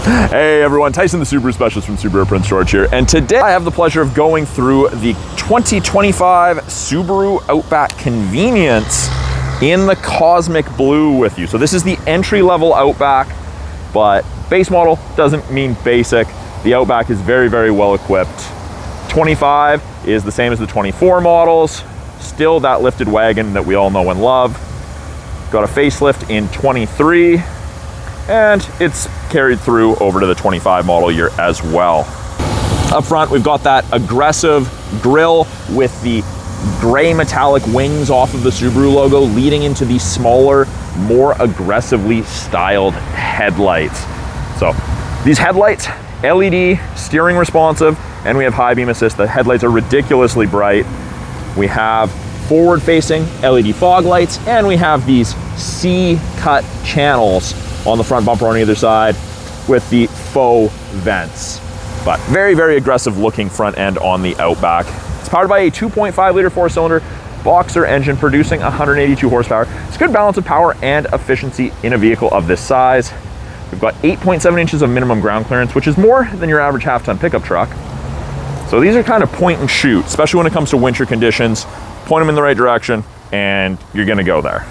Hey everyone, Tyson the Subaru Specialist from Subaru Prince George here, and today I have the pleasure of going through the 2025 Subaru Outback Convenience in the Cosmic Blue with you. So this is the entry-level Outback, but base model doesn't mean basic. The Outback is very, very well equipped. 25 is the same as the 24 models, still that lifted wagon that we all know and love. Got a facelift in 23, and it's carried through over to the 25 model year as well. Up front, we've got that aggressive grille with the gray metallic wings off of the Subaru logo leading into the smaller, more aggressively styled headlights. So these headlights, LED, steering responsive, and we have high beam assist. The headlights are ridiculously bright. We have forward-facing LED fog lights, and we have these C-cut channels on the front bumper on either side with the faux vents. But very, very aggressive looking front end on the Outback. It's powered by a 2.5 liter four-cylinder boxer engine producing 182 horsepower. It's a good balance of power and efficiency in a vehicle of this size. We've got 8.7 inches of minimum ground clearance, which is more than your average half-ton pickup truck. So these are kind of point and shoot, especially when it comes to winter conditions. Point them in the right direction and you're gonna go there.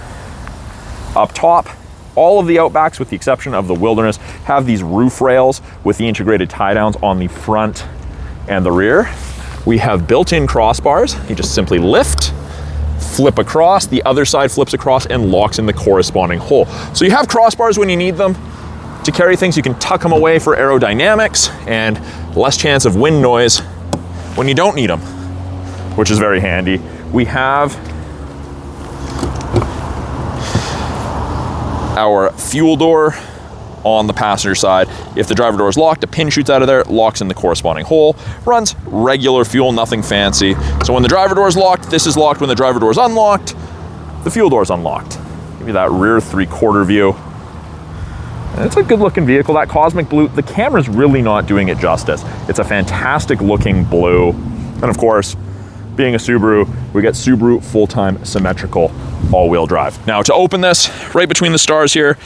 Up top, all of the Outbacks, with the exception of the Wilderness, have these roof rails with the integrated tie downs on the front and the rear. We have built-in crossbars. You just simply lift, flip across, the other side flips across and locks in the corresponding hole. So you have crossbars when you need them to carry things. You can tuck them away for aerodynamics and less chance of wind noise when you don't need them, which is very handy. We have our fuel door on the passenger side. If the driver door is locked, a pin shoots out of there, locks in the corresponding hole, runs regular fuel, nothing fancy. So when the driver door is locked, this is locked. When the driver door is unlocked, the fuel door is unlocked. Give you that rear 3/4 view. And it's a good looking vehicle. That Cosmic Blue, the camera's really not doing it justice. It's a fantastic looking blue. And of course, being a Subaru, we get Subaru Full-Time Symmetrical all-wheel drive. Now to open this, right between the stars here,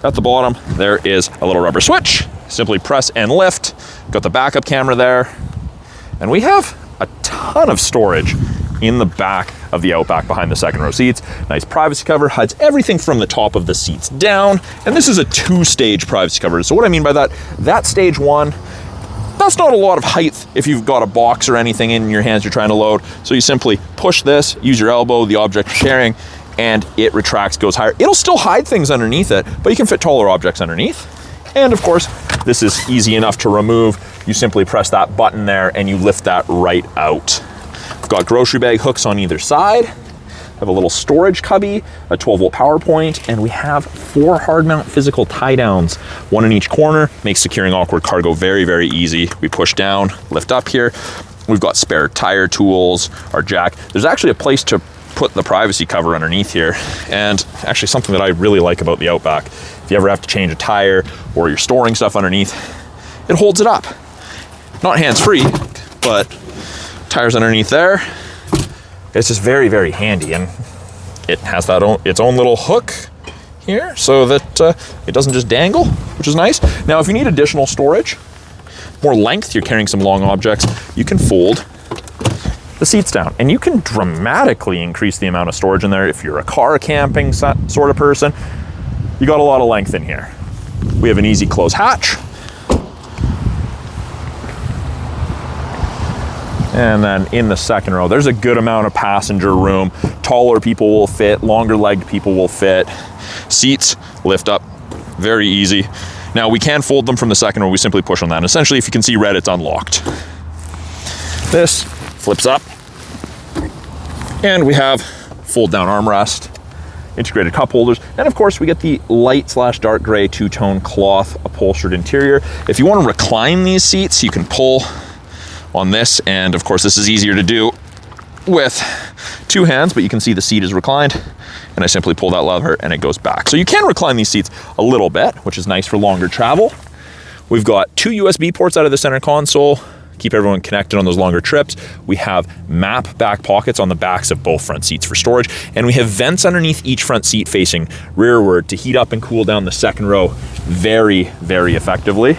at the bottom, there is a little rubber switch. Simply press and lift. Got the backup camera there. And we have a ton of storage in the back of the Outback behind the second row seats. Nice privacy cover, hides everything from the top of the seats down. And this is a 2-stage privacy cover. So what I mean by that stage 1, that's not a lot of height if you've got a box or anything in your hands you're trying to load. So you simply push this, use your elbow, the object you're carrying, and it retracts, goes higher. It'll still hide things underneath it, but you can fit taller objects underneath. And of course, this is easy enough to remove. You simply press that button there and you lift that right out. We've got grocery bag hooks on either side. Have a little storage cubby, a 12-volt power point, and we have 4 hard mount physical tie downs, 1 in each corner. Makes securing awkward cargo very, very easy. We push down, lift up here. We've got spare tire tools, our jack. There's actually a place to put the privacy cover underneath here, and actually something that I really like about the Outback, if you ever have to change a tire or you're storing stuff underneath, it holds it up. Not hands-free, but tires underneath there. It's just very, very handy, and it has its own little hook here so that it doesn't just dangle, which is nice. Now, if you need additional storage, more length, you're carrying some long objects, you can fold the seats down, and you can dramatically increase the amount of storage in there. If you're a car camping sort of person, you got a lot of length in here. We have an easy close hatch. And then in the second row, there's a good amount of passenger room. Taller people will fit, longer legged people will fit. Seats lift up, very easy. Now we can fold them from the second row, we simply push on that. And essentially, if you can see red, it's unlocked. This flips up. And we have fold down armrest, integrated cup holders, and of course we get the light/dark gray 2-tone cloth upholstered interior. If you want to recline these seats, you can pull on this, and of course this is easier to do with 2 hands, but you can see the seat is reclined, and I simply pull that lever and it goes back. So you can recline these seats a little bit, which is nice for longer travel. We've got 2 USB ports out of the center console, keep everyone connected on those longer trips. We have map back pockets on the backs of both front seats for storage, and we have vents underneath each front seat facing rearward to heat up and cool down the second row very, very effectively.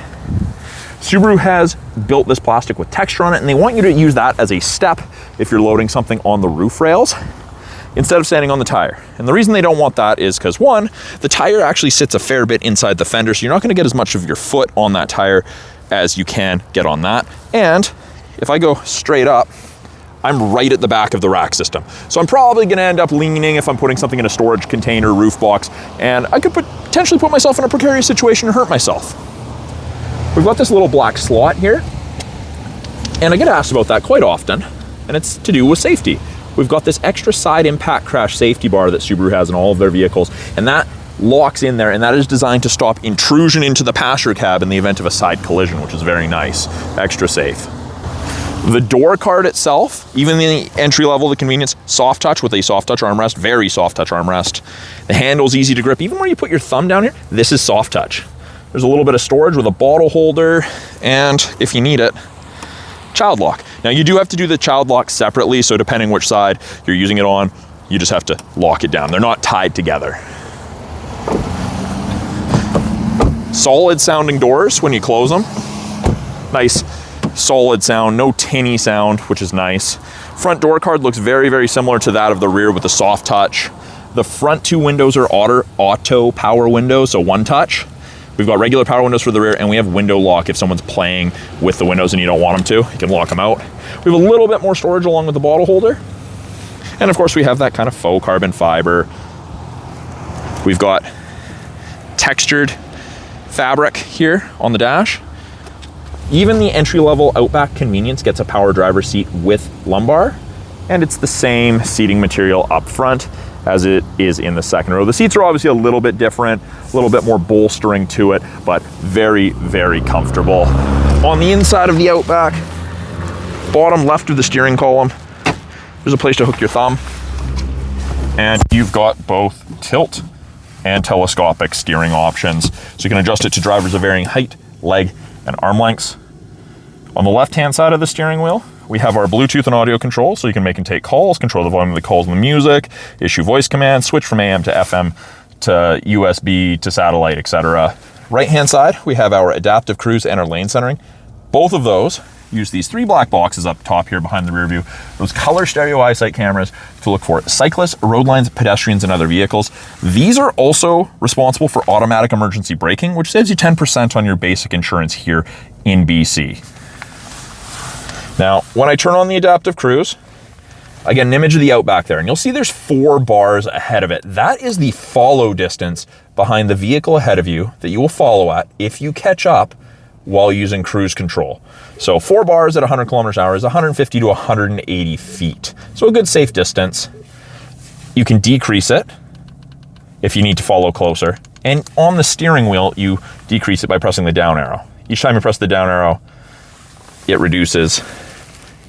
Subaru has built this plastic with texture on it, and they want you to use that as a step if you're loading something on the roof rails instead of standing on the tire. And the reason they don't want that is because, one, the tire actually sits a fair bit inside the fender, so you're not going to get as much of your foot on that tire as you can get on that. And if I go straight up, I'm right at the back of the rack system. So I'm probably gonna end up leaning if I'm putting something in a storage container, roof box, and I could potentially put myself in a precarious situation and hurt myself. We've got this little black slot here, and I get asked about that quite often, and it's to do with safety. We've got this extra side impact crash safety bar that Subaru has in all of their vehicles, and that locks in there, and that is designed to stop intrusion into the passenger cab in the event of a side collision, which is very nice, extra safe. The door card itself, even the entry level, the convenience, soft touch with a soft touch armrest, very soft touch armrest. The handle's easy to grip. Even where you put your thumb down here, this is soft touch. There's a little bit of storage with a bottle holder, and if you need it, child lock. Now you do have to do the child lock separately, so depending which side you're using it on, you just have to lock it down. They're not tied together. Solid sounding doors when you close them. Nice solid sound, no tinny sound, which is nice. Front door card looks very, very similar to that of the rear with the soft touch. The front two windows are auto power windows, so one touch. We've got regular power windows for the rear, and we have window lock if someone's playing with the windows and you don't want them to. You can lock them out. We have a little bit more storage along with the bottle holder. And of course we have that kind of faux carbon fiber. We've got textured fabric here on the dash. Even the entry-level Outback convenience gets a power driver seat with lumbar, and it's the same seating material up front as it is in the second row. The seats are obviously a little bit different, a little bit more bolstering to it, but very, very comfortable. On the inside of the Outback, bottom left of the steering column, there's a place to hook your thumb, and you've got both tilt and telescopic steering options, so you can adjust it to drivers of varying height, leg, and arm lengths. On the left-hand side of the steering wheel, we have our Bluetooth and audio control, so you can make and take calls, control the volume of the calls and the music, issue voice commands, switch from AM to FM to USB to satellite, etc. Right-hand side, we have our adaptive cruise and our lane centering. Both of those use these three black boxes up top here behind the rear view, those color stereo EyeSight cameras to look for cyclists, road lines, pedestrians, and other vehicles. These are also responsible for automatic emergency braking, which saves you 10% on your basic insurance here in BC. Now, when I turn on the adaptive cruise, I get an image of the Outback there, and you'll see there's 4 bars ahead of it. That is the follow distance behind the vehicle ahead of you that you will follow at if you catch up while using cruise control. So 4 bars at 100 kilometers an hour is 150 to 180 feet. So a good safe distance. You can decrease it if you need to follow closer. And on the steering wheel, you decrease it by pressing the down arrow. Each time you press the down arrow, it reduces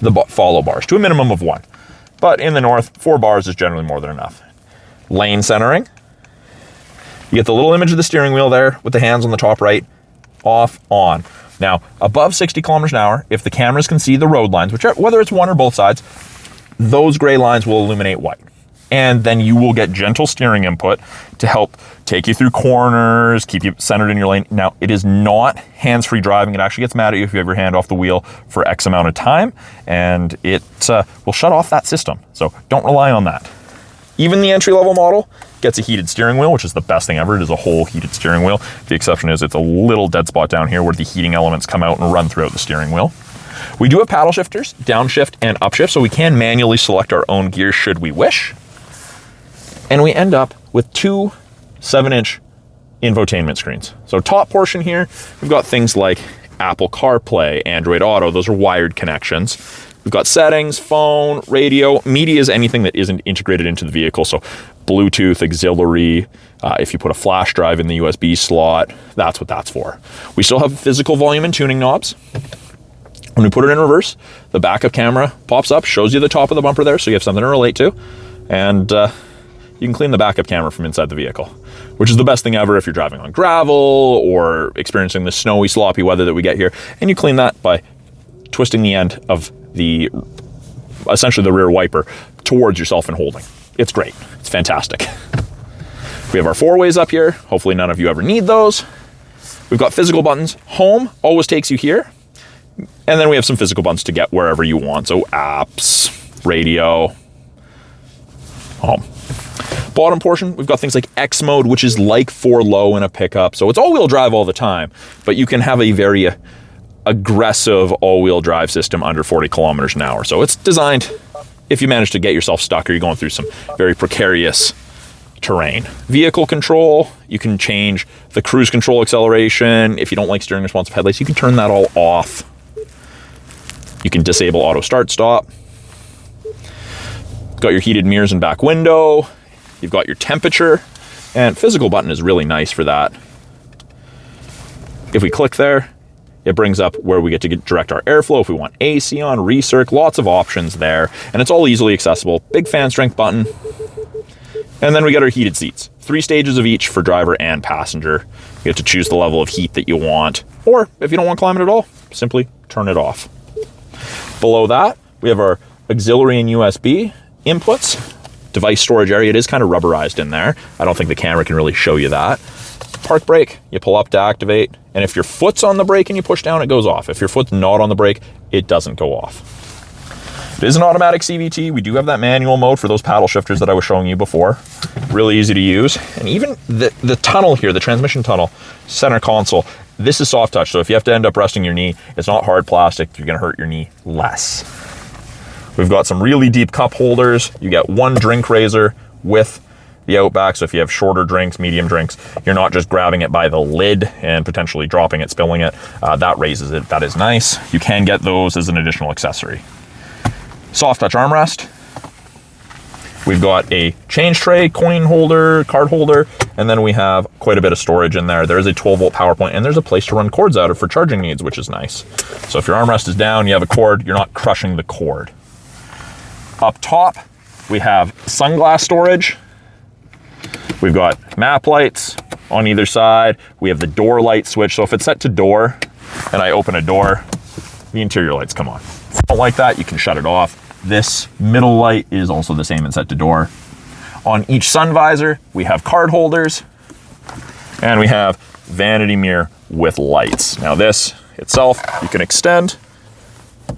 the follow bars to a minimum of 1. But in the north, 4 bars is generally more than enough. Lane centering. You get the little image of the steering wheel there with the hands on the top right. Off, on. Now, above 60 kilometers an hour, if the cameras can see the road lines, whether it's one or both sides, those gray lines will illuminate white. And then you will get gentle steering input to help take you through corners, keep you centered in your lane. Now, it is not hands-free driving. It actually gets mad at you if you have your hand off the wheel for X amount of time, and it will shut off that system. So don't rely on that. Even the entry-level model gets a heated steering wheel, which is the best thing ever. It is a whole heated steering wheel. The exception is it's a little dead spot down here where the heating elements come out and run throughout the steering wheel. We do have paddle shifters, downshift and upshift, so we can manually select our own gears should we wish. And we end up with 2 7-inch infotainment screens. So top portion here, we've got things like Apple CarPlay, Android Auto. Those are wired connections. We've got settings, phone, radio. Media is anything that isn't integrated into the vehicle. So Bluetooth, auxiliary, if you put a flash drive in the USB slot, that's what that's for. We still have physical volume and tuning knobs. When we put it in reverse, the backup camera pops up, shows you the top of the bumper there, so you have something to relate to. And you can clean the backup camera from inside the vehicle, which is the best thing ever if you're driving on gravel or experiencing the snowy, sloppy weather that we get here. And you clean that by twisting the end of essentially the rear wiper towards yourself and holding. It's great. It's fantastic. We have our 4-ways up here. Hopefully none of you ever need those. We've got physical buttons. Home always takes you here. And then we have some physical buttons to get wherever you want. So apps, radio, home. Bottom portion, we've got things like X mode, which is like 4-low in a pickup. So it's all-wheel drive all the time, but you can have a very aggressive all-wheel drive system under 40 kilometers an hour. So it's designed if you manage to get yourself stuck or you're going through some very precarious terrain. Vehicle control, you can change the cruise control acceleration. If you don't like steering responsive headlights, you can turn that all off. You can disable auto start stop. Got your heated mirrors and back window. You've got your temperature, and physical button is really nice for that. If we click there, it brings up where we get to direct our airflow. If we want AC on, recirc, lots of options there, and it's all easily accessible. Big fan strength button. And then we got our heated seats. 3 stages of each for driver and passenger. You get to choose the level of heat that you want, or if you don't want climate at all, simply turn it off. Below that, we have our auxiliary and USB inputs. Device storage area, it is kind of rubberized in there. I don't think the camera can really show you that. Park brake, you pull up to activate, and if your foot's on the brake and you push down, it goes off. If your foot's not on the brake, it doesn't go off. It is an automatic CVT. We do have that manual mode for those paddle shifters that I was showing you before. Really easy to use. And even the tunnel here, the transmission tunnel, center console, this is soft touch. So if you have to end up resting your knee, it's not hard plastic. You're gonna hurt your knee less. We've got some really deep cup holders. You get 1 drink raiser with the Outback. So if you have shorter drinks, medium drinks, you're not just grabbing it by the lid and potentially dropping it, spilling it. That raises it. That is nice. You can get those as an additional accessory. Soft touch armrest. We've got a change tray, coin holder, card holder, and then we have quite a bit of storage in there. There is a 12-volt power point, and there's a place to run cords out of for charging needs, which is nice. So if your armrest is down, you have a cord, you're not crushing the cord. Up top, we have sunglass storage. We've got map lights on either side. We have the door light switch. So if it's set to door and I open a door, the interior lights come on. If you don't like that, you can shut it off. This middle light is also the same and set to door. On each sun visor, we have card holders, and we have vanity mirror with lights. Now this itself, you can extend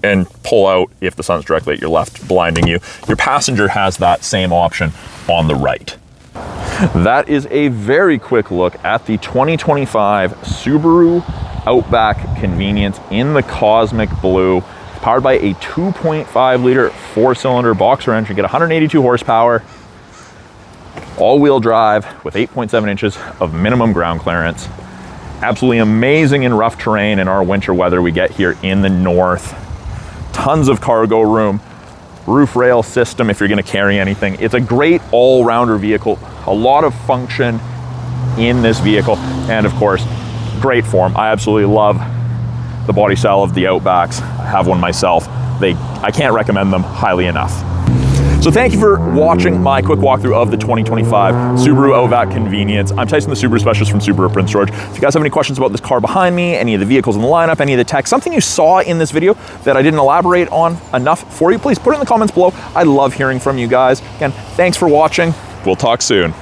and pull out if the sun's directly at your left, blinding you. Your passenger has that same option on the right. That is a very quick look at the 2025 Subaru Outback Convenience in the Cosmic Blue. Powered by a 2.5 liter 4-cylinder boxer engine, get 182 horsepower, all-wheel drive with 8.7 inches of minimum ground clearance. Absolutely amazing in rough terrain in our winter weather we get here in the north. Tons of cargo room, roof rail system if you're going to carry anything. It's a great all-rounder vehicle, a lot of function in this vehicle, and of course, great form. I absolutely love the body style of the Outbacks. I have one myself. I can't recommend them highly enough. So thank you for watching my quick walkthrough of the 2025 Subaru Outback Convenience. I'm Tyson, the Subaru specialist from Subaru Prince George. If you guys have any questions about this car behind me, any of the vehicles in the lineup, any of the tech, something you saw in this video that I didn't elaborate on enough for you, please put it in the comments below. I love hearing from you guys. Again, thanks for watching. We'll talk soon.